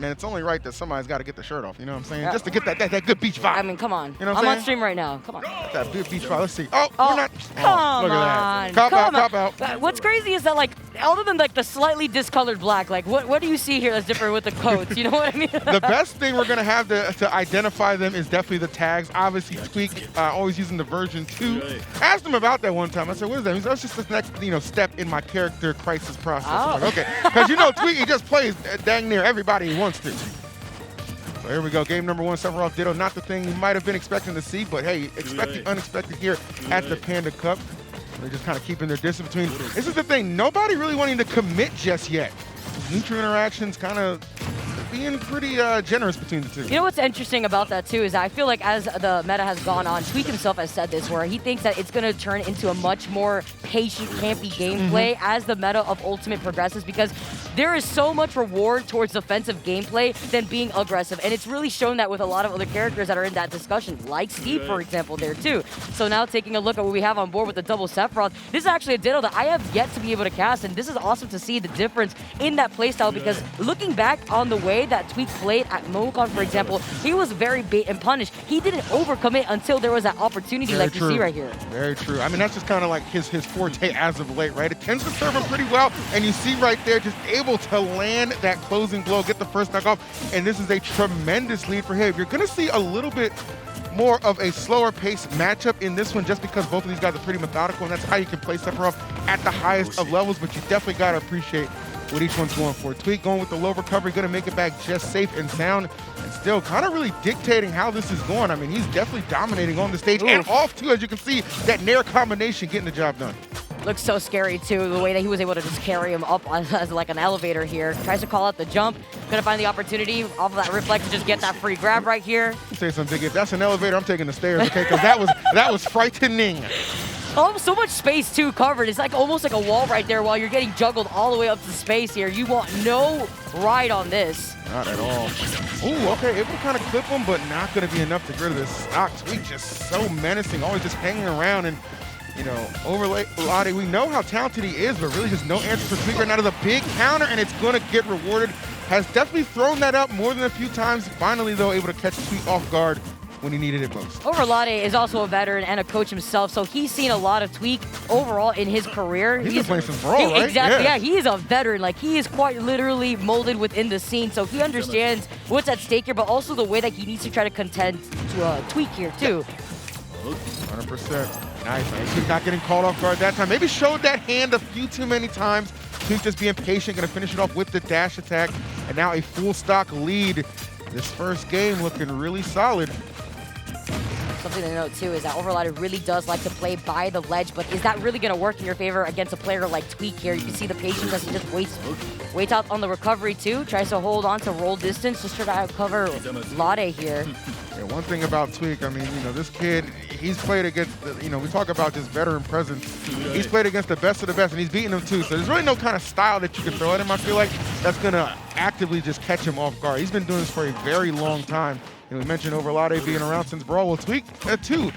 man, it's only right that somebody's got to get the shirt off. You know what I'm saying? Just to get that good beach vibe. I mean, come on. You know what I'm I'm on saying? stream right now. Come on. That good beach vibe. Let's see. Oh, Oh, we're not. Come look on. at that. Cop out. What's crazy is that, like, other than like the slightly discolored black, like what do you see here that's different with the coats? You know what I mean? The best thing we're gonna have to identify them is definitely the tags. Obviously, Tweek always using the version 2. Asked him about that one time. I said, "What is that?" He said, "That's just the next step in my character crisis process." I'm like, okay, because Tweek, he just plays dang near everybody he wants to. So here we go, game number 1, Sephiroth Ditto. Not the thing you might have been expecting to see, but hey, expect the unexpected here at the Panda Cup. They're just kind of keeping their distance between. This is the thing, nobody really wanting to commit just yet. Neutral interactions kind of being pretty generous between the two. You know what's interesting about that too is I feel like as the meta has gone on, Tweek himself has said this, where he thinks that it's going to turn into a much more patient, campy gameplay as the meta of Ultimate progresses, because there is so much reward towards defensive gameplay than being aggressive, and it's really shown that with a lot of other characters that are in that discussion, like Steve, for example, there too. So now taking a look at what we have on board with the double Sephiroth, this is actually a Ditto that I have yet to be able to cast, and this is awesome to see the difference in that playstyle, because looking back on the way that Tweek played at MoCon, for example, he was very bait and punish. He didn't overcommit until there was that opportunity you see right here. Very true. I mean, that's just kind of like his forte as of late, right? It tends to serve him pretty well, and you see right there, just able to land that closing blow, get the first knock off, and this is a tremendous lead for him. You're going to see a little bit more of a slower pace matchup in this one, just because both of these guys are pretty methodical, and that's how you can play Sephiroth at the highest of levels, but you definitely got to appreciate what each one's going for. Tweek going with the low recovery, going to make it back just safe and sound, and still kind of really dictating how this is going. I mean, he's definitely dominating on the stage and off too, as you can see, that Nair combination getting the job done. Looks so scary too, the way that he was able to just carry him up as like an elevator here. Tries to call out the jump, gonna find the opportunity off of that reflex to just get that free grab right here. Say something, if that's an elevator, I'm taking the stairs, okay? Because that was frightening. Oh, so much space too covered. It's like almost like a wall right there while you're getting juggled all the way up to space here. You want no ride on this. Not at all. Ooh, okay, able to kind of clip him, but not going to be enough to get rid of this stock. Tweek just so menacing, always just hanging around, and Overlade, we know how talented he is, but really just no answer for Tweek right now. There's a big counter, and it's going to get rewarded. Has definitely thrown that out more than a few times. Finally, though, able to catch Tweek off guard when he needed it most. Overlade is also a veteran and a coach himself, so he's seen a lot of Tweek overall in his career. He's been playing some Brawl, right? Exactly, yeah, he is a veteran. Like, he is quite literally molded within the scene, so he understands what's at stake here, but also the way that he needs to try to contend to Tweek here, too. 100%. Nice. He's not getting called off guard that time. Maybe showed that hand a few too many times. Tweek just being patient, going to finish it off with the dash attack, and now a full stock lead. This first game looking really solid. Something to note too is that Overlade really does like to play by the ledge, but is that really going to work in your favor against a player like Tweek here? You can see the patience as he just waits out on the recovery too, tries to hold on to roll distance, just try to cover Lade here. Yeah, one thing about Tweek, I mean, this kid, he's played against, we talk about just veteran presence. He's played against the best of the best, and he's beaten them too. So there's really no kind of style that you can throw at him, I feel like, that's going to actively just catch him off guard. He's been doing this for a very long time. We mentioned Overlade being around since Brawl. Well, Tweek, too.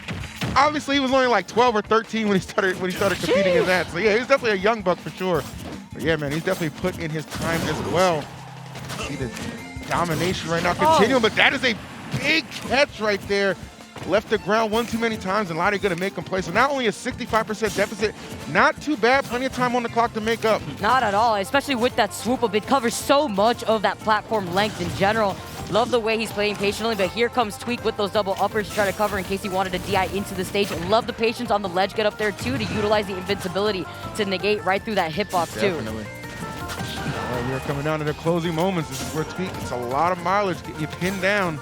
Obviously, he was only like 12 or 13 when he started competing in that. So yeah, he's definitely a young buck for sure. But yeah, man, he's definitely put in his time as well. See the domination right now continuing, but that is a big catch right there. Left the ground one too many times, and Lade going to make him play. So not only a 65% deficit, not too bad. Plenty of time on the clock to make up. Not at all, especially with that swoop up. It covers so much of that platform length in general. Love the way he's playing patiently, but here comes Tweek with those double uppers to try to cover in case he wanted to DI into the stage. Love the patience on the ledge, get up there too, to utilize the invincibility to negate right through that hitbox too. Definitely. All right, we are coming down to the closing moments. This is where Tweek gets a lot of mileage, getting you pinned down.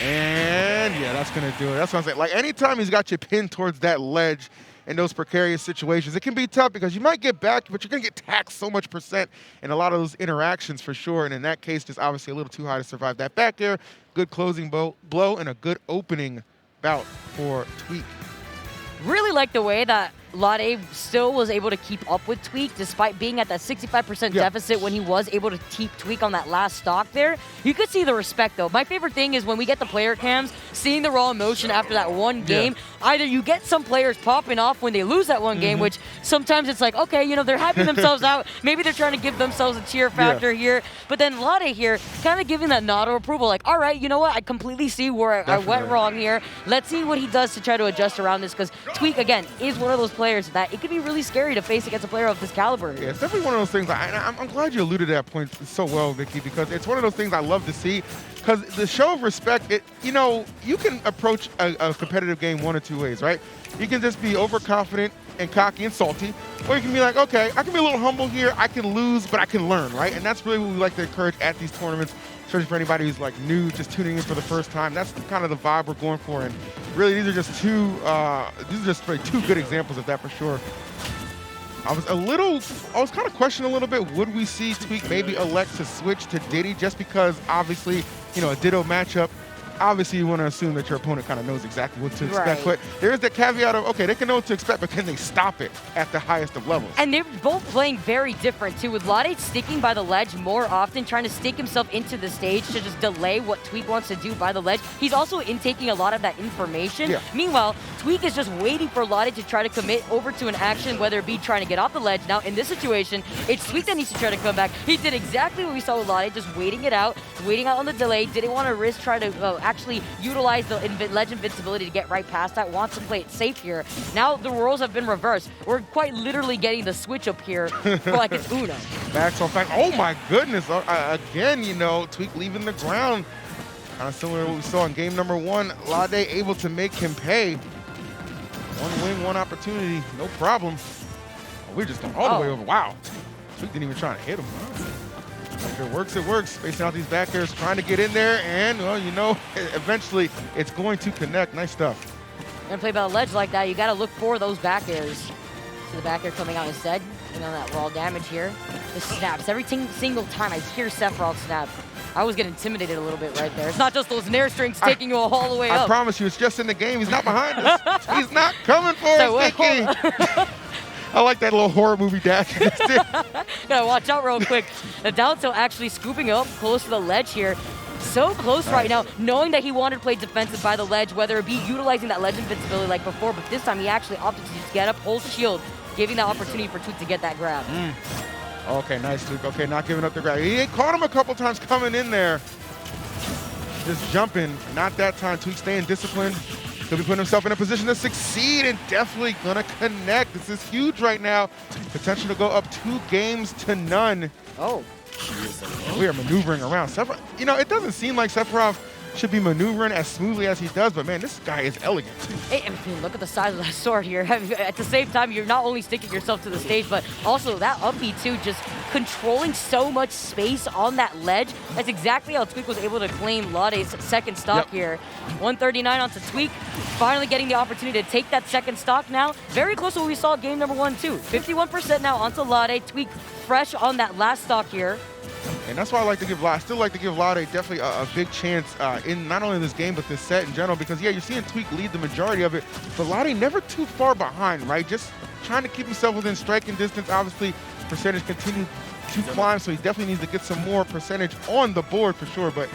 And yeah, that's going to do it. That's what I'm saying. Like, anytime he's got you pinned towards that ledge in those precarious situations, it can be tough because you might get back, but you're going to get taxed so much percent in a lot of those interactions for sure. And in that case, just obviously a little too high to survive that back air. Good closing blow and a good opening bout for Tweek. Really like the way that Lade still was able to keep up with Tweek despite being at that 65% deficit when he was able to keep Tweek on that last stock there. You could see the respect, though. My favorite thing is when we get the player cams, seeing the raw emotion after that one game. Either you get some players popping off when they lose that one game, which sometimes it's like, okay, you know, they're hyping themselves out. Maybe they're trying to give themselves a cheer factor here. But then Lade here kind of giving that nod of approval, like, all right, you know what? I completely see where I went wrong here. Let's see what he does to try to adjust around this, because Tweek, again, is one of those players that it could be really scary to face against a player of this caliber. Yeah, it's definitely one of those things. I'm glad you alluded to that point so well, Vicky, because it's one of those things I love to see. Because the show of respect, you know, you can approach a competitive game one or two ways, right? You can just be overconfident and cocky and salty, or you can be like, okay, I can be a little humble here, I can lose, but I can learn, right? And that's really what we like to encourage at these tournaments, especially for anybody who's like new, just tuning in for the first time. That's kind of the vibe we're going for, and really these are just two good examples of that for sure. I was kind of questioning a little bit, would we see Tweek maybe elect to switch to Diddy, just because obviously, you know, a Ditto matchup, obviously you want to assume that your opponent kind of knows exactly what to expect, but there is the caveat of, okay, they can know what to expect, but can they stop it at the highest of levels? And they're both playing very different too, with Lade sticking by the ledge more often, trying to stick himself into the stage to just delay what Tweek wants to do by the ledge. He's also intaking a lot of that information. Meanwhile, Tweek is just waiting for Lade to try to commit over to an action, whether it be trying to get off the ledge. Now, in this situation, it's Tweek that needs to try to come back. He did exactly what we saw with Lade, just waiting it out, waiting out on the delay, didn't want to risk trying to actually utilize the ledge invincibility to get right past that, wants to play it safe here. Now the roles have been reversed. We're quite literally getting the switch up here for like it's Uno. Max on fact. Oh my goodness. Again, you know, Tweek leaving the ground. Kind of similar to what we saw in game number one. Lade able to make him pay. One win, one opportunity, no problem. Oh, we're just going all the way over. Wow. Tweek didn't even try to hit him. If it works, it works. Spacing out these back airs, trying to get in there, and, well, you know, eventually it's going to connect. Nice stuff. Gonna play by the ledge like that, you gotta look for those back airs. See the back air coming out instead. You know, that raw damage here. The snaps. Every single time I hear Sephiroth snap, I always get intimidated a little bit right there. It's not just those nair strings taking you all the way up. I promise you, it's just in the game. He's not behind us. He's not coming for us, Vicky. I like that little horror movie dash. Gotta watch out real quick. The down tilt actually scooping up close to the ledge here. So close right now, knowing that he wanted to play defensive by the ledge, whether it be utilizing that ledge invincibility like before, but this time he actually opted to just get up, hold shield, giving that opportunity for Tweek to get that grab. Okay, nice, Tweek. Okay, not giving up the grab. He caught him a couple times coming in there. Just jumping. Not that time. Tweek staying disciplined. He'll be putting himself in a position to succeed and definitely going to connect. This is huge right now. Potential to go up 2-0. Oh. We are maneuvering around. You know, it doesn't seem like Sephiroth should be maneuvering as smoothly as he does, but man, this guy is elegant. Hey, I mean, look at the size of that sword here. At the same time, you're not only sticking yourself to the stage, but also that up B too, just controlling so much space on that ledge. That's exactly how Tweek was able to claim Lade's second stock here. 139 onto Tweek, finally getting the opportunity to take that second stock now. Very close to what we saw game number 1 too. 51% now onto Lade. Tweek fresh on that last stock here. And that's why I still like to give Lade definitely a big chance in not only this game, but this set in general, because, yeah, you're seeing Tweek lead the majority of it, but Lade never too far behind, right? Just trying to keep himself within striking distance. Obviously, percentage continues to climb, so he definitely needs to get some more percentage on the board for sure, but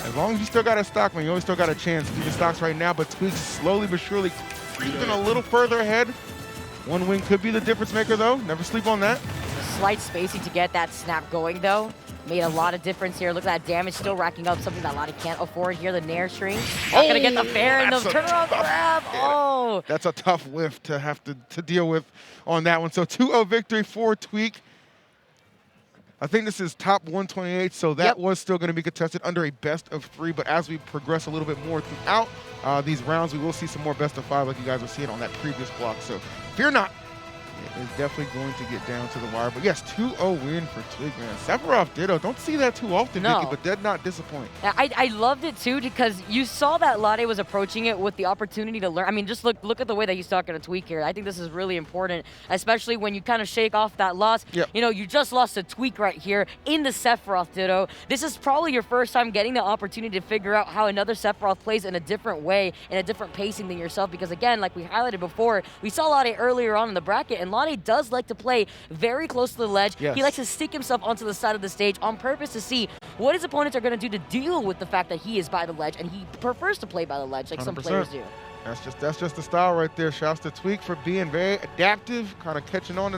as long as you still got a stock, man, you always still got a chance. Keep the stocks right now, but Tweek slowly but surely creeping a little further ahead. One win could be the difference maker, though. Never sleep on that. Slight spacing to get that snap going, though. Made a lot of difference here. Look at that damage still racking up, something that Lade can't afford here. The nair string. Not going to get the fair and the turnaround grab. Oh! That's a tough whiff to have to deal with on that one. So 2-0 victory for Tweek. I think this is top 128, so that was still going to be contested under a best of 3. But as we progress a little bit more throughout these rounds, we will see some more best of 5 like you guys were seeing on that previous block. So fear not. is definitely going to get down to the wire. But yes, 2-0 win for Tweek, man. Sephiroth ditto. Don't see that too often, No. Vicky, but did not disappoint. I loved it too because you saw that Lade was approaching it with the opportunity to learn. I mean, just look at the way that he's talking to Tweek here. I think this is really important, especially when you kind of shake off that loss. Yep. You know, you just lost to Tweek right here in the Sephiroth ditto. This is probably your first time getting the opportunity to figure out how another Sephiroth plays in a different way, in a different pacing than yourself. Because again, like we highlighted before, we saw Lade earlier on in the bracket, and Lade does like to play very close to the ledge. Yes. He likes to stick himself onto the side of the stage on purpose to see what his opponents are going to do to deal with the fact that he is by the ledge, and he prefers to play by the ledge like some 100%. players do. That's just the style right there. Shouts to Tweek for being very adaptive, kind of catching on